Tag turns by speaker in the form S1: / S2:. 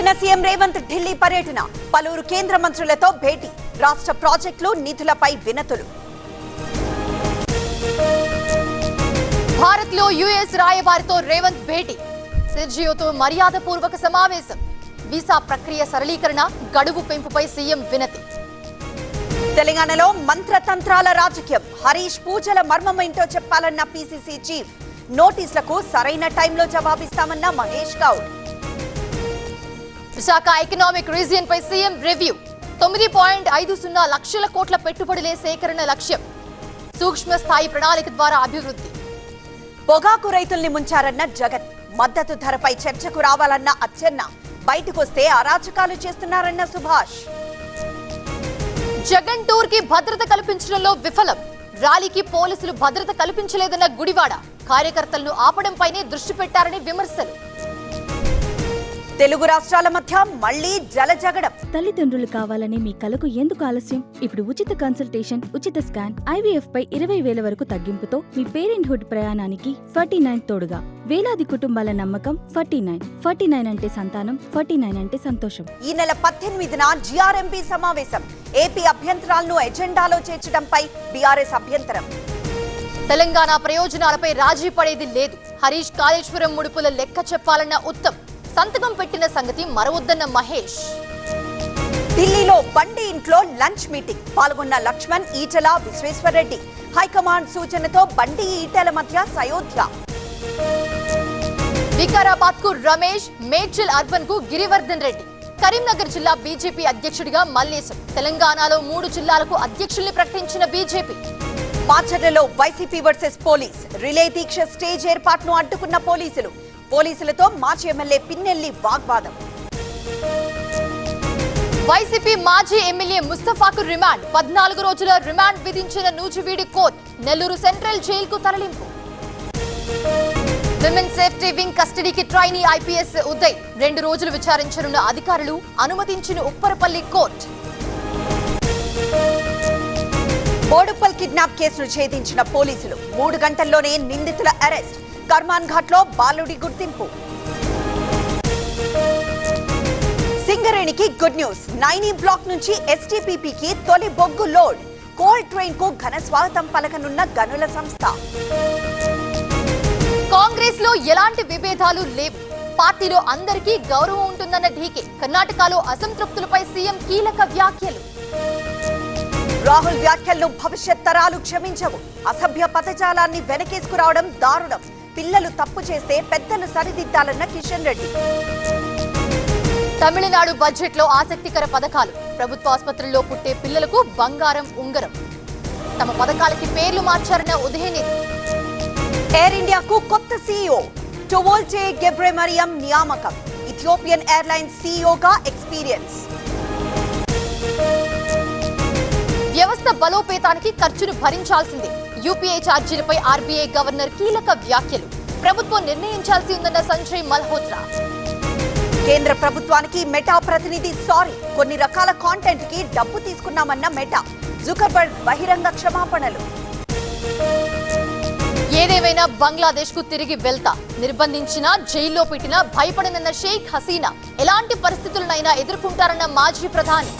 S1: ముగిసిన సీఎం రేవంత్ ఢిల్లీ పర్యటన, పలువురు కేంద్ర మంత్రులతో భేటీ, రాష్ట్ర ప్రాజెక్టులు నిధులపై వినతులు.
S2: భారత్ లో యుఎస్ రాయబారితో రేవంత్ భేటీ, సెర్జియోతో మర్యాదపూర్వక సమావేశం, వీసా ప్రక్రియ సరళీకరణ, గడువు పెంపుపై సీఎం వినతి.
S1: తెలంగాణలో మంత్రతంత్రాల రాజకీయం, హరీష్ పూజల మర్మమేంటో చెప్పాలన్న పీసీసీ చీఫ్, నోటీసులకు సరైన టైంలో జవాబిస్తామన్న మహేష్ గౌడ్.
S2: విశాఖ ఎకనామిక్ రీజియన్ పై సీఎం రివ్యూ, 9.50 లక్షల కోట్ల పెట్టుబడులే సేకరణ లక్ష్యం, సూక్ష్మ స్థాయి ప్రణాళిక ద్వారా అభివృద్ధి.
S1: పొగాకు రైతుల్ని ముంచారన్న జగన్, మద్దతు ధరపై చర్చకు రావాలన్న అచ్చెన్న, బయటకొస్తే అరాచకాలు చేస్తున్నారన్న సుభాష్.
S2: జగన్ టూర్ కి భద్రత కల్పించడంలో విఫలం, ర్యాలీకి పోలీసులు భద్రత కల్పించలేదన్న గుడివాడ, కార్యకర్తలను ఆపడంపైనే దృష్టి పెట్టారని విమర్శలు.
S1: తెలుగు రాష్ట్రాల మధ్య మళ్లీ జలజగడం.
S3: తల్లిదండ్రులు కావాలనే మీ కలకు ఎందుకు ఆలస్యం? ఇప్పుడు ఉచిత కన్సల్టేషన్, ఉచిత స్కాన్, IVF పై 20,000 వరకు తగ్గింపుతో మీ పేరెంట్హుడ్ ప్రయాణానికి 49 తోడుగా. వేలాది కుటుంబాల నమ్మకం 49 అంటే సంతానం, 49 అంటే సంతోషం.
S1: ఈ నెల 18న GRMP సమావేశం, ఏపీ అభ్యంతరాలను ఎజెండాలో చేర్చడంపై బీఆర్ఎస్ అభ్యంతరం.
S2: తెలంగాణ ప్రయోజనాలపై రాజీ పడేది లేదు, హరీష్ కాళేశ్వరం ముడుపుల లెక్క చెప్పాలన్న ఉత్తమ్, సంతకం పెట్టిన సంగతి మరవద్దన్న మహేష్.
S1: ఢిల్లీలో బండి ఇంట్లో లంచ్ మీటింగ్, పాల్గొన్న లక్ష్మణ్, ఈటల, విశ్వేశ్వరరెడ్డి. హైకమాండ్ సూచనతో బండి ఈటల మధ్య సయోధ్య.
S2: వికారాబాద్ కు రమేష్, మేడ్చల్ అర్బన్ కు గిరివర్ధన్ రెడ్డి. కరీంనగర్ జిల్లా బీజేపీ అధ్యక్షుడిగా మల్లేశం. తెలంగాణలో 3 జిల్లాలకు అధ్యక్షుల్ని ప్రకటించిన బీజేపీ.
S1: మాచర్లలో వైసీపీ వర్సెస్ పోలీస్, రిలే దీక్ష స్టేజ్ ఏర్పాటును అడ్డుకున్న పోలీసులతో మాజీ ఎమ్మెల్యే పిన్నెల్లి వాగ్వాదం.
S2: వైసీపీ మాజీ ఎమ్మెల్యే ముస్తఫాకు రిమాండ్, 14 రోజుల రిమాండ్ విధించిన నూజివీడి కోర్టు. నెల్లూరు సెంట్రల్ జైలుకు తరలింపు. విమెన్ సేఫ్టీ వింగ్ కస్టడీకి ట్రైనీ IPS ఉదయ్, 2 రోజులు విచారించనున్న అధికారులు, అనుమతించిన ఉప్పరపల్లి కోర్టు.
S1: బోడుప్పల్ కిడ్నాప్ కేసును ఛేదించిన పోలీసులు, 3 గంటల్లోనే నిందితుల అరెస్ట్. కర్మాన్ ఘాట్ లో బాలుడి గుర్తింపు. సింగరేణికి గుడ్ న్యూస్, 9E బ్లాక్ నుంచి STPPకి తొలి బొగ్గు లోడ్. కోల్ ట్రైన్ కు ఘన స్వాగతం పలకనున్న గనుల సంస్థ.
S2: కాంగ్రెస్ లో ఎలాంటి విభేదాలు లేవు, పార్టీలో అందరికీ గౌరవం ఉంటుందన్న డీకే. కర్ణాటకలో అసంతృప్తులపై సీఎం కీలక వ్యాఖ్యలు.
S1: రాహుల్ వ్యాఖ్యలను భవిష్యత్ తరాలు క్షమించవు, అసభ్య పదజాలాన్ని వెనకేసుకురావడం దారుణం. పిల్లలు తప్పు చేస్తే పెద్దలు సరిదిద్దాలన్న కిషన్ రెడ్డి.
S2: తమిళనాడు బడ్జెట్ లో ఆసక్తికర పథకాలు, ప్రభుత్వ ఆసుపత్రుల్లో పుట్టే పిల్లలకు బంగారం ఉంగరం. తమ పథకాలకి పేర్లు మార్చారన్న ఉదయనిధి.
S1: ఎయిర్ ఇండియాకు కొత్త CEO, టోవోల్చే గెబ్రెమరియం నియామకం. ఇథియోపియన్ ఎయిర్లైన్స్ CEOగా ఎక్స్పీరియన్స్.
S2: వ్యవస్థ బలోపేతానికి ఖర్చును భరించాల్సిందే, UPI ఛార్జీలపై RBI గవర్నర్ కీలక వ్యాఖ్యలు. ప్రభుత్వం నిర్ణయించాల్సి ఉందన్న సంజయ్ మల్హోత్రా.
S1: కేంద్ర ప్రభుత్వానికి మెటా ప్రతినిధి సారీ, కొన్ని రకాల కాంటెంట్ కి డబ్బు తీసుకున్నామన్న మెటా. జుకర్బర్గ్ బహిరంగ క్షమాపణలు.
S2: ఏదేమైనా బంగ్లాదేశ్ కు తిరిగి వెళ్తా, నిర్బంధించినా జైల్లో పెట్టినా భయపడనన్న షేక్ హసీనా, ఎలాంటి పరిస్థితులనైనా ఎదుర్కొంటారన్న మాజీ ప్రధాని.